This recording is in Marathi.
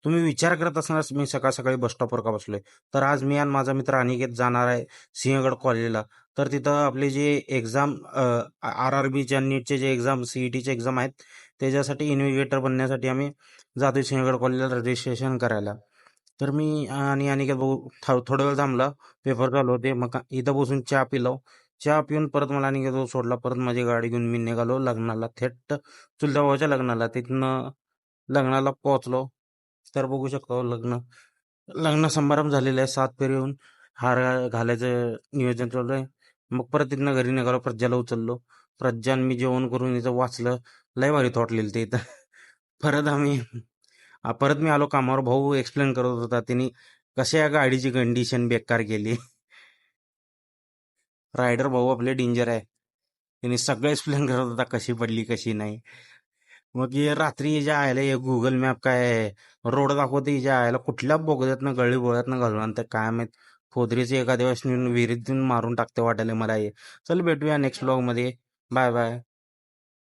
तुम्ही विचार करत असणार मी सकाळ सकाळी बस स्टॉपवर का बसलोय. तर आज मी आणि माझा मित्र अनिकेत जाणार आहे सिंहगड कॉलेजला. तर तिथं आपले जे एक्झाम RRBच्या नीटचे जे एक्झाम CETचे एक्झाम आहेत त्याच्यासाठी इन्व्हिजिलेटर बनण्यासाठी आम्ही जातोय सिंहगड कॉलेजला रजिस्ट्रेशन करायला. तर मी आणि अनिकेत भाऊ थोडा वेळ थांबला. पेपर चालू होते. मग इथं बसून चहा पिलो. चहा पिऊन परत मला अनिकेत भाऊ सोडला. परत माझी गाडी घेऊन मी निघालो लग्नाला. थेट चुलत्या भावाच्या लग्नाला. तिथनं लग्नाला पोहोचलो. तर बघू शकतो लग्न समारंभ झालेला आहे. 7 फेरी येऊन हार घालायचं नियोजन चालू आहे. मग परत तिथनं घरी निघालो. प्रज्जाला उचललो. प्रज्जा आणि मी जेवण करून इथं वाचलं. लय भारी थॉट लिहिलं ते इथं. परत आम्ही परत मी आलो कामावर. भाऊ एक्सप्लेन करत होता तिने कशा या गाडीची कंडिशन बेकार केली. रायडर भाऊ आपले डेंजर आहे. तिने सगळं एक्सप्लेन करत होता कशी पडली कशी नाही. मग हे रात्री हिच्या आयला हे गुगल मॅप काय रोड दाखवते हिच्या आयला कुठल्या बोगद्यातनं गळी बोळ्यातनं घालून आणतं काय माहित. फोदरीचे एखाद्या वेळेस नेऊन विहिरीतून मारून टाकते वाटायला मला हे. चल भेटूया नेक्स्ट ब्लॉग मध्ये. Bye bye.